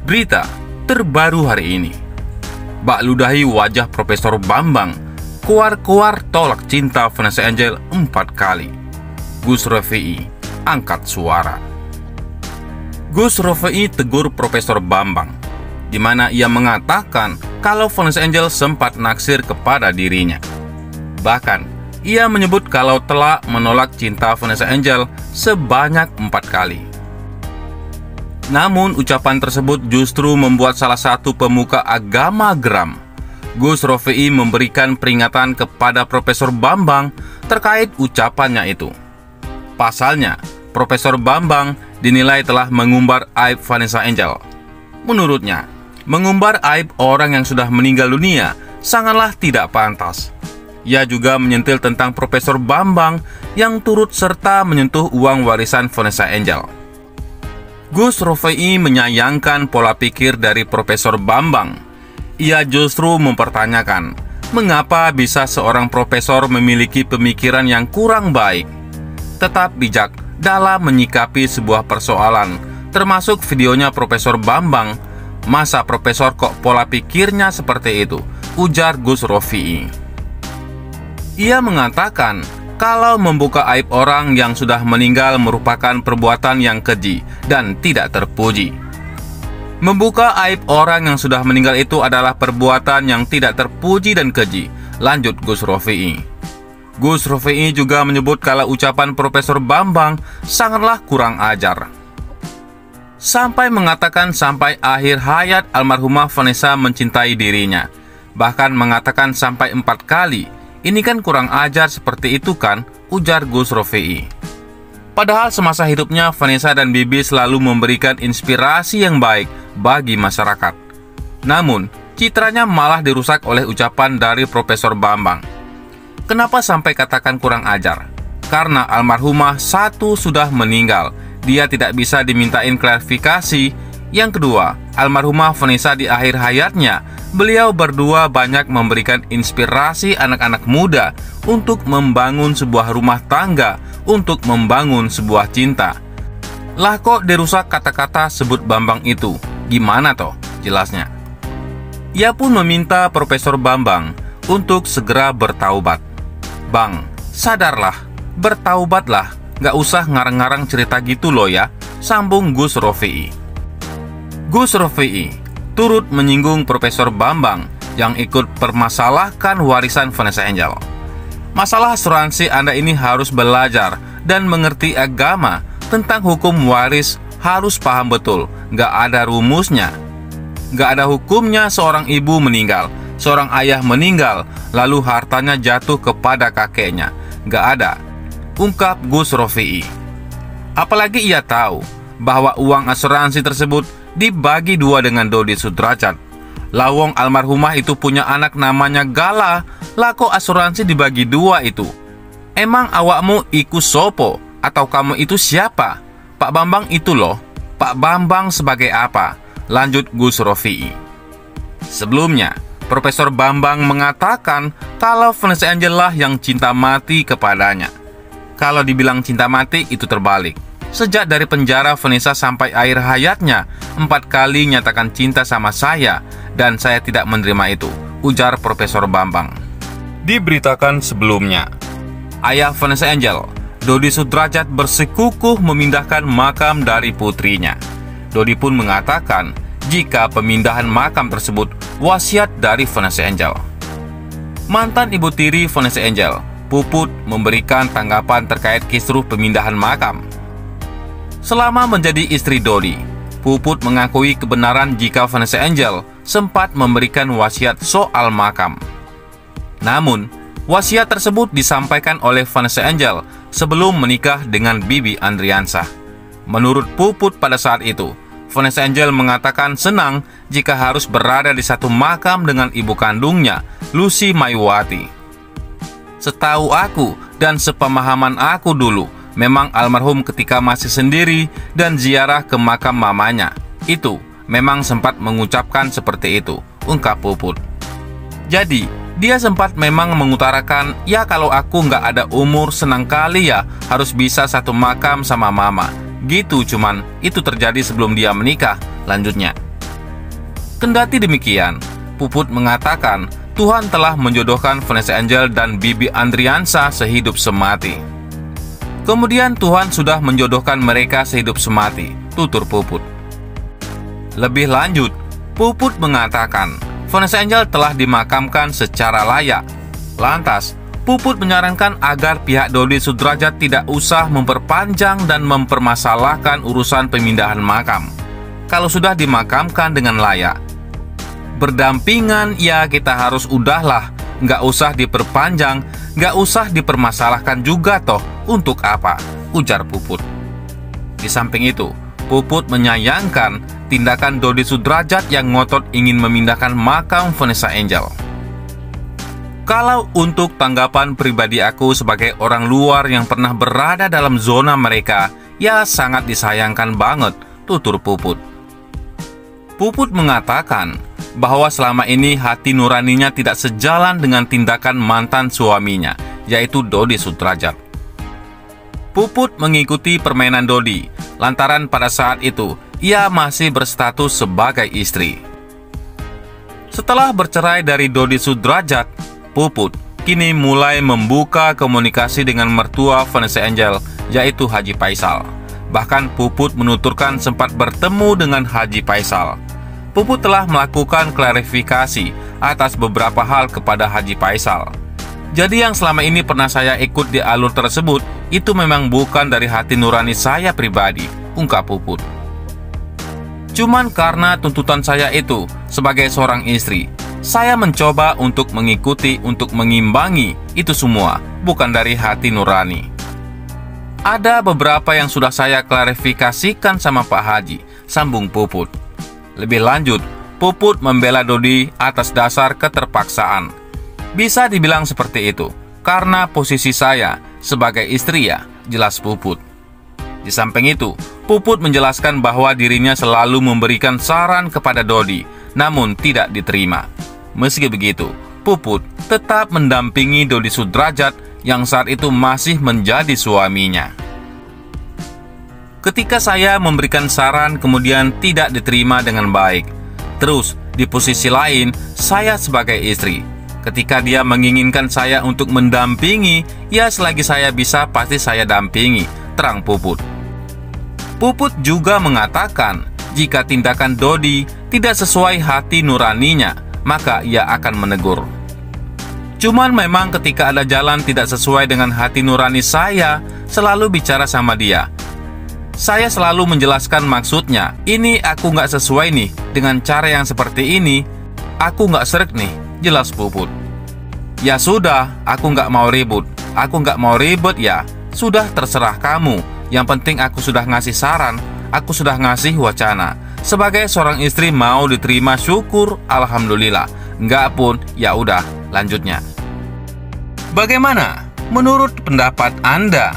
Berita terbaru hari ini. Bak ludahi wajah Profesor Bambang, kuar-kuar tolak cinta Vanessa Angel 4 kali. Gus Rofi'i angkat suara. Gus Rofi'i tegur Profesor Bambang, di mana ia mengatakan kalau Vanessa Angel sempat naksir kepada dirinya. Bahkan, ia menyebut kalau telah menolak cinta Vanessa Angel sebanyak 4 kali. Namun, ucapan tersebut justru membuat salah satu pemuka agama geram. Gus Rofi'i memberikan peringatan kepada Profesor Bambang terkait ucapannya itu. Pasalnya, Profesor Bambang dinilai telah mengumbar aib Vanessa Angel. Menurutnya, mengumbar aib orang yang sudah meninggal dunia sangatlah tidak pantas. Ia juga menyentil tentang Profesor Bambang yang turut serta menyentuh uang warisan Vanessa Angel. Gus Rofi'i menyayangkan pola pikir dari Profesor Bambang. Ia justru mempertanyakan, mengapa bisa seorang profesor memiliki pemikiran yang kurang baik, tetap bijak dalam menyikapi sebuah persoalan, termasuk videonya Profesor Bambang. Masa profesor kok pola pikirnya seperti itu, ujar Gus Rofi'i. Ia mengatakan kalau membuka aib orang yang sudah meninggal merupakan perbuatan yang keji dan tidak terpuji. Membuka aib orang yang sudah meninggal itu adalah perbuatan yang tidak terpuji dan keji, lanjut Gus Rofi'i. Gus Rofi'i juga menyebut kalau ucapan Profesor Bambang sangatlah kurang ajar. Sampai mengatakan sampai akhir hayat almarhumah Vanessa mencintai dirinya. Bahkan mengatakan sampai 4 kali. Ini kan kurang ajar seperti itu kan, ujar Gus Rofi'i. Padahal semasa hidupnya Vanessa dan Bibi selalu memberikan inspirasi yang baik bagi masyarakat. Namun, citranya malah dirusak oleh ucapan dari Profesor Bambang. Kenapa sampai katakan kurang ajar? Karena almarhumah satu sudah meninggal, dia tidak bisa dimintain klarifikasi. Yang kedua, almarhumah Vanessa di akhir hayatnya, beliau berdua banyak memberikan inspirasi anak-anak muda untuk membangun sebuah rumah tangga, untuk membangun sebuah cinta. Lah kok dirusak kata-kata sebut Bambang itu? Gimana toh jelasnya? Ia pun meminta Profesor Bambang untuk segera bertaubat. Bang, sadarlah, bertaubatlah, gak usah ngarang-ngarang cerita gitu loh ya, sambung Gus Rofi'i. Gus Rofi'i turut menyinggung Profesor Bambang yang ikut permasalahkan warisan Vanessa Angel. Masalah asuransi Anda ini harus belajar dan mengerti agama tentang hukum waris, harus paham betul, gak ada rumusnya. Gak ada hukumnya seorang ibu meninggal, seorang ayah meninggal, lalu hartanya jatuh kepada kakeknya. Gak ada, ungkap Gus Rofi'i. Apalagi ia tahu bahwa uang asuransi tersebut dibagi 2 dengan Dodi Sudrajat. Lawong almarhumah itu punya anak namanya Gala, lah kok asuransi dibagi 2 itu? Emang awakmu iku sopo? Atau kamu itu siapa? Pak Bambang itu loh. Pak Bambang sebagai apa? Lanjut Gus Rofi'i. Sebelumnya, Profesor Bambang mengatakan kalau Vanessa Angel lah yang cinta mati kepadanya. Kalau dibilang cinta mati itu terbalik. Sejak dari penjara Vanessa sampai akhir hayatnya 4 kali nyatakan cinta sama saya, dan saya tidak menerima itu, ujar Profesor Bambang. Diberitakan sebelumnya, ayah Vanessa Angel, Dodi Sudrajat, bersikukuh memindahkan makam dari putrinya. Dodi pun mengatakan jika pemindahan makam tersebut wasiat dari Vanessa Angel. Mantan ibu tiri Vanessa Angel, Puput, memberikan tanggapan terkait kisruh pemindahan makam. Selama menjadi istri Dodi, Puput mengakui kebenaran jika Vanessa Angel sempat memberikan wasiat soal makam. Namun, wasiat tersebut disampaikan oleh Vanessa Angel sebelum menikah dengan Bibi Andriansah. Menurut Puput pada saat itu, Vanessa Angel mengatakan senang jika harus berada di satu makam dengan ibu kandungnya, Lucy Maiwati. Setahu aku dan sepemahaman aku dulu, memang almarhum ketika masih sendiri dan ziarah ke makam mamanya, itu memang sempat mengucapkan seperti itu, ungkap Puput. Jadi, dia sempat memang mengutarakan, ya kalau aku nggak ada umur senang kali ya harus bisa satu makam sama mama. Gitu, cuman itu terjadi sebelum dia menikah, lanjutnya. Kendati demikian, Puput mengatakan Tuhan telah menjodohkan Vanessa Angel dan Bibi Andriansa sehidup semati. Kemudian Tuhan sudah menjodohkan mereka sehidup semati, tutur Puput. Lebih lanjut, Puput mengatakan Vanessa Angel telah dimakamkan secara layak. Lantas, Puput menyarankan agar pihak Dodi Sudrajat tidak usah memperpanjang dan mempermasalahkan urusan pemindahan makam. Kalau sudah dimakamkan dengan layak, berdampingan ya kita harus udahlah, nggak usah diperpanjang, nggak usah dipermasalahkan juga toh, untuk apa, ujar Puput. Di samping itu, Puput menyayangkan tindakan Dodi Sudrajat yang ngotot ingin memindahkan makam Vanessa Angel. Kalau untuk tanggapan pribadi aku sebagai orang luar yang pernah berada dalam zona mereka, ya sangat disayangkan banget, tutur Puput. Puput mengatakan bahwa selama ini hati nuraninya tidak sejalan dengan tindakan mantan suaminya, yaitu Dodi Sudrajat. Puput mengikuti permainan Dodi, lantaran pada saat itu ia masih berstatus sebagai istri. Setelah bercerai dari Dodi Sudrajat, Puput kini mulai membuka komunikasi dengan mertua Vanessa Angel, yaitu Haji Faisal. Bahkan Puput menuturkan sempat bertemu dengan Haji Faisal. Puput telah melakukan klarifikasi atas beberapa hal kepada Haji Faisal. Jadi yang selama ini pernah saya ikut di alur tersebut, itu memang bukan dari hati nurani saya pribadi, ungkap Puput. Cuman karena tuntutan saya itu sebagai seorang istri, saya mencoba untuk mengikuti, untuk mengimbangi itu semua, bukan dari hati nurani. Ada beberapa yang sudah saya klarifikasikan sama Pak Haji, sambung Puput. Lebih lanjut, Puput membela Dodi atas dasar keterpaksaan. Bisa dibilang seperti itu, karena posisi saya sebagai istri ya, jelas Puput. Di samping itu, Puput menjelaskan bahwa dirinya selalu memberikan saran kepada Dodi, namun tidak diterima. Meski begitu, Puput tetap mendampingi Dodi Sudrajat yang saat itu masih menjadi suaminya. Ketika saya memberikan saran kemudian tidak diterima dengan baik. Terus, di posisi lain, saya sebagai istri, ketika dia menginginkan saya untuk mendampingi, ya selagi saya bisa pasti saya dampingi, terang Puput. Puput juga mengatakan, jika tindakan Dodi tidak sesuai hati nuraninya, maka ia akan menegur. Cuman memang ketika ada jalan tidak sesuai dengan hati nurani saya, selalu bicara sama dia. Saya selalu menjelaskan maksudnya, ini aku nggak sesuai nih, dengan cara yang seperti ini, aku nggak sreg nih, jelas Puput. Ya sudah, aku nggak mau ribut, ya, sudah terserah kamu. Yang penting aku sudah ngasih saran, aku sudah ngasih wacana. Sebagai seorang istri mau diterima syukur, alhamdulillah. Enggak pun, ya udah, lanjutnya. Bagaimana menurut pendapat Anda?